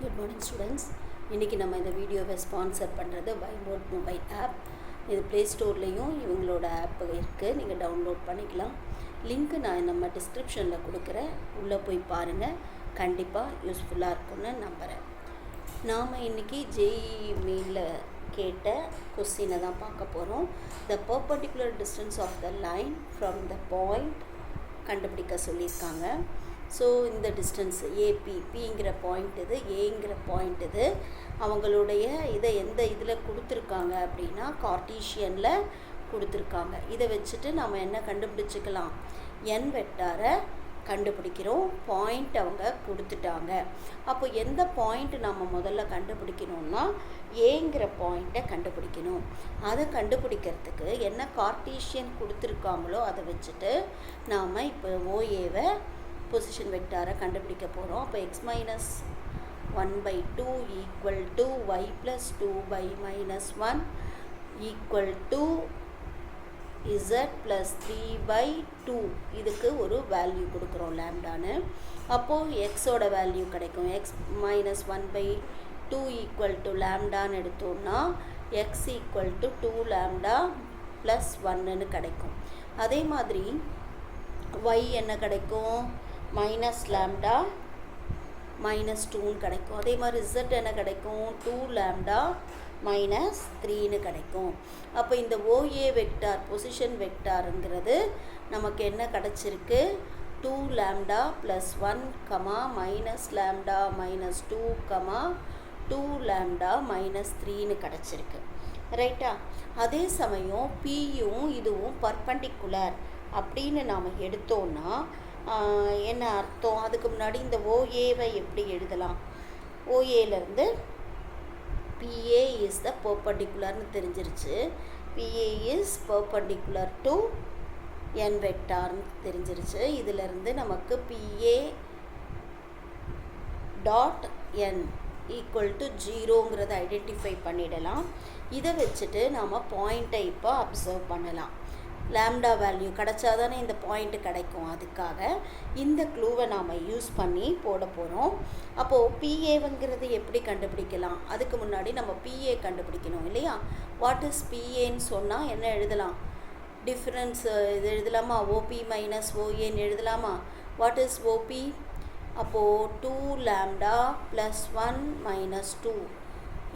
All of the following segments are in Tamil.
Good morning students. இன்றைக்கி நம்ம இந்த வீடியோவை ஸ்பான்சர் பண்ணுறது வைபோர்ட் மொபைல் ஆப். இது ப்ளே ஸ்டோர்லேயும் இவங்களோட ஆப் இருக்குது, நீங்கள் டவுன்லோட் பண்ணிக்கலாம். லிங்க்கு நான் நம்ம டிஸ்கிரிப்ஷனில் கொடுக்குறேன், உள்ளே போய் பாருங்கள். கண்டிப்பாக யூஸ்ஃபுல்லாக இருக்கும்னு நம்புகிறேன். நாம் இன்றைக்கி ஜேஇஇ மெயினில் கேட்ட கொஸ்டினை தான் பார்க்க போகிறோம். The perpendicular distance of the line from the point கண்டுபிடிக்க சொல்லியிருக்காங்க. ஸோ இந்த டிஸ்டன்ஸ் ஏபி, பிங்கிற பாயிண்ட் இது, ஏங்கிற பாயிண்ட் இது. அவங்களுடைய இதை எந்த இதில் கொடுத்துருக்காங்க அப்படின்னா கார்ட்டீஷியனில் கொடுத்துருக்காங்க. இதை வச்சுட்டு நம்ம என்ன கண்டுபிடிச்சிக்கலாம், என் வெக்டாரை கண்டுபிடிக்கிறோம். பாயிண்ட் அவங்க கொடுத்துட்டாங்க. அப்போ எந்த பாயிண்ட் நம்ம முதல்ல கண்டுபிடிக்கணும்னா ஏங்கிற பாயிண்ட்டை கண்டுபிடிக்கணும். அதை கண்டுபிடிக்கிறதுக்கு என்ன கார்ட்டீஷியன் கொடுத்துருக்காங்களோ அதை வச்சுட்டு நாம் இப்போ ஓஏவை பொசிஷன் வெக்டாரை கண்டுபிடிக்க போகிறோம். அப்போ x minus 1/2 equal to y plus 2/-1 equal to z plus 3/2. இதுக்கு ஒரு வேல்யூ கொடுக்குறோம் லேம்டான்னு. அப்போது எக்ஸோட வேல்யூ கிடைக்கும். x மைனஸ் 1/2 ஈக்குவல் டு லேம்டான்னு எடுத்தோம்னா x equal to 2 lambda plus 1ன்னு கிடைக்கும். அதே மாதிரி y என்ன கிடைக்கும், மைனஸ் லேம்டா மைனஸ் 2ன்னு கிடைக்கும். அதே மாதிரி z என்ன கிடைக்கும், 2 லேம்டா மைனஸ் 3ன்னு கிடைக்கும். அப்போ இந்த ஓஏ வெக்டார் பொசிஷன் வெக்டாருங்கிறது நமக்கு என்ன கிடச்சிருக்கு, 2 lambda plus 1 minus lambda minus 2 2 lambda minus 3ன்னு கிடச்சிருக்கு. ரைட்டா? அதே சமயம் பியும் இதுவும் பர்பண்டிகுலர் அப்படின்னு நாம் எடுத்தோன்னா என்ன அர்த்தம், அதுக்கு முன்னாடி இந்த ஓஏவை எப்படி எழுதலாம், ஓஏலேருந்து பிஏ இஸ் த பர்பண்டிகுலர்னு தெரிஞ்சிருச்சு. PA is perpendicular to n வெக்டார்னு தெரிஞ்சிருச்சு. இதிலிருந்து நமக்கு PA dot n equal to 0ங்கிறத ஐடென்டிஃபை பண்ணிடலாம். இதை வச்சுட்டு நாம் பாயிண்ட்டை இப்போ அப்சர்வ் பண்ணலாம். லேம்டா வேல்யூ கிடச்சாதானே இந்த பாயிண்ட்டு கிடைக்கும். அதுக்காக இந்த க்ளூவை நாம் யூஸ் பண்ணி போட போகிறோம். அப்போது பிஏங்கிறது எப்படி கண்டுபிடிக்கலாம், அதுக்கு முன்னாடி நம்ம பிஏ கண்டுபிடிக்கணும் இல்லையா. வாட் இஸ் பிஏன்னு சொன்னால் என்ன எழுதலாம், டிஃப்ரென்ஸ் இது எழுதலாமா, ஓபி மைனஸ் ஓஏன்னு எழுதலாமா. வாட் இஸ் ஓபி, அப்போது 2 லேம்டா ப்ளஸ் 1 மைனஸ் 2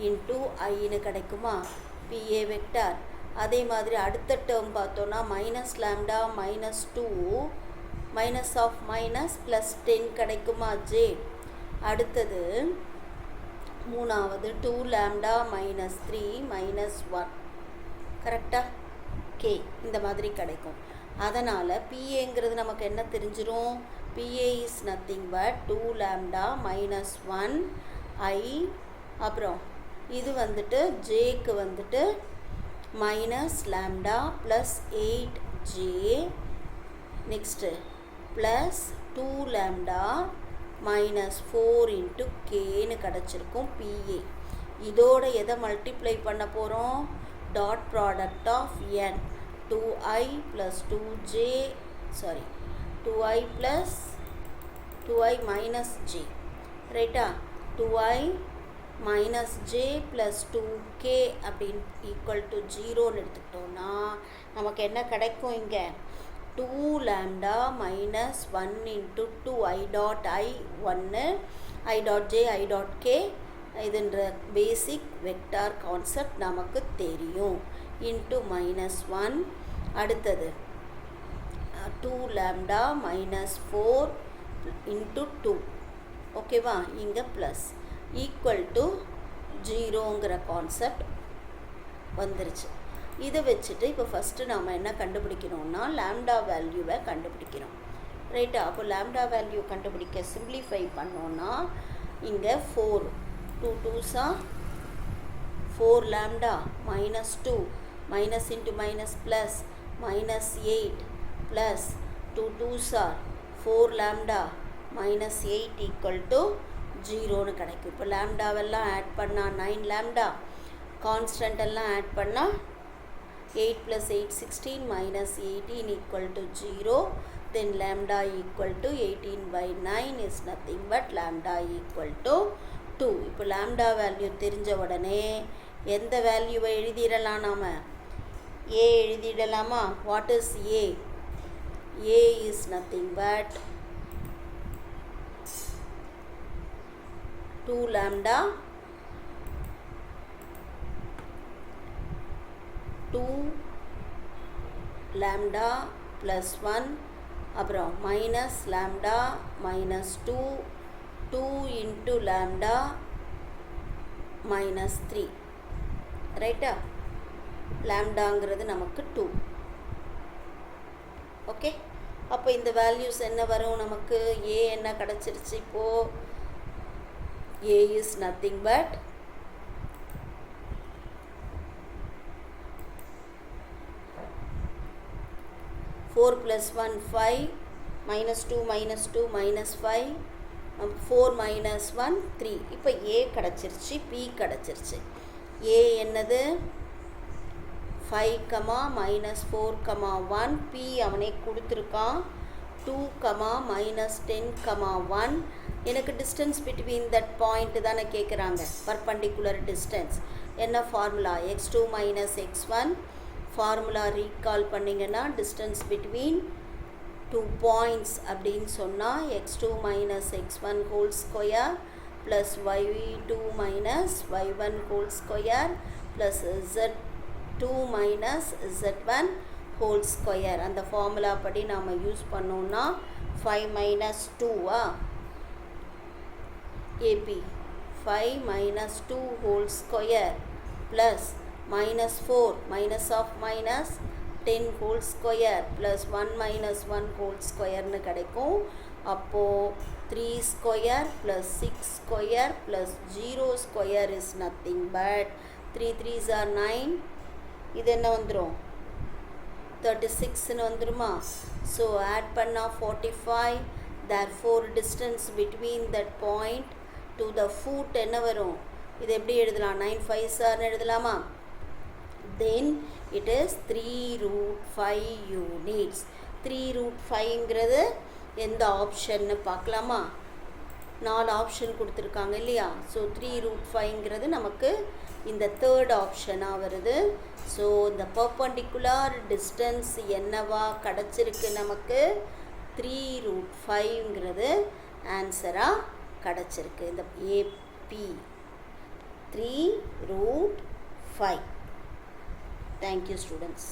இன்ட்டு ஐன்னு கிடைக்குமா பிஏ வெக்டார். அதே மாதிரி அடுத்த டேர்ம் பார்த்தோன்னா minus lambda minus 2 minus of minus plus 10 கிடைக்குமா ஜே. அடுத்தது மூணாவது 2 லேம்டா மைனஸ் 3 மைனஸ் 1 கரெக்டாக கே, இந்த மாதிரி கிடைக்கும். அதனால் பிஏங்கிறது நமக்கு என்ன தெரிஞ்சிரும், PA is nothing but 2 lambda minus 1 i, அப்புறம் இது வந்துட்டு ஜேக்கு வந்துட்டு minus lambda plus 8 j, next plus 2 lambda minus 4 into கேன்னு கிடச்சிருக்கும் பிஏ. இதோட எதை மல்டிப்ளை பண்ண போகிறோம், dot product of n 2i plus 2j, sorry 2i plus 2i minus j. ரைட்டா, 2i minus J plus 2k அப்படின்னு ஈக்குவல் டு 0ன்னு எடுத்துக்கிட்டோன்னா நமக்கு என்ன கிடைக்கும், இங்கே 2 lambda minus 1 into 2 i dot i 1 i dot j i dot k, இதுன்ற பேசிக் வெக்டார் கான்செப்ட் நமக்கு தெரியும். இன்ட்டு மைனஸ் 1, அடுத்தது 2 லேம்டா மைனஸ் 4 இன்ட்டு 2, ஓகேவா, இங்கே ப்ளஸ் ஈக்குவல் டு 0ங்கிற கான்செப்ட் வந்துருச்சு. இதை வச்சுட்டு இப்போ ஃபஸ்ட்டு நாம் என்ன கண்டுபிடிக்கணும்னா லேம்டா வேல்யூவை கண்டுபிடிக்கிறோம். ரைட்டா? அப்போ லேம்டா வேல்யூ கண்டுபிடிக்க சிம்பிளிஃபை பண்ணோன்னா இங்கே 4 2 2s 4 lambda minus 2 minus into minus plus minus 8 plus 2 2s 4 lambda minus 8 equal to 0ன்னு கிடைக்கும். இப்போ லேம்டாவெல்லாம் ஆட் பண்ணால் 9 லேம்டா, கான்ஸ்டன்ட் எல்லாம் ஆட் பண்ணால் 8 + 8 16 minus 18 equal to 0. Then lambda equal to 18/9 is nothing but lambda equal to 2. இப்போ லாம்டா வேல்யூ தெரிஞ்ச உடனே எந்த வேல்யூவை எழுதிடலாம் நாம்? a எழுதிடலாமா? What is a? a is nothing but 2 lambda 2 lambda plus 1 அப்புறம் minus lambda minus 2 2 into lambda minus 3 ரைட்டா? லாம்டாங்கிறது நமக்கு 2. ஓகே, அப்போ இந்த வேல்யூஸ் என்ன வரும் நமக்கு? a என்ன கிடச்சிருச்சு இப்போது? a is nothing but 4 plus 1 5 minus 2 minus 2 minus 5 4 minus 1 3. இப்போ a கிடச்சிருச்சு, p கிடச்சிருச்சு. a என்னது? 5, minus 4, 1. p அவனே கொடுத்துருக்கான் 2, minus 10, 1. எனக்கு distance between that point தானே கேட்குறாங்க, perpendicular distance. என்ன formula? x2 minus x1. Formula recall பண்ணிங்கன்னா distance between 2 points அப்படின்னு சொன்னால் x2 minus x1 whole square plus y2 minus y1 whole square plus z2 minus z1 whole square. அந்த ஃபார்முலா படி நாம் யூஸ் பண்ணோம்னா 5 minus 2 AP 5 minus 2 whole square plus minus 4 minus of minus 10 whole square plus 1 minus 1 whole square னு கிடைக்கும். அப்போது 3 square plus 6 square plus 0 square is nothing but 3 3s are 9. இது என்ன வந்துடும்? 36 னு வந்துருமா? ஸோ ஆட் பண்ணால் 45. therefore distance between that point to the foot என்ன வரும்? இது எப்படி எழுதலாம்? 9 5s are எழுதலாமா? then it is 3√5 units. 3√5ங்கிறது எந்த ஆப்ஷன்னு பார்க்கலாமா? 4 ஆப்ஷன் கொடுத்துருக்காங்க இல்லையா? ஸோ 3√5ங்கிறது நமக்கு இந்த தேர்ட் ஆப்ஷனாக வருது. ஸோ இந்த பர்பண்டிகுலர் டிஸ்டன்ஸ் என்னவா கிடச்சிருக்கு நமக்கு? 3√5ங்கிறது ஆன்சராக கிடச்சிருக்கு. இந்த ஏபி 3√5. Thank you students.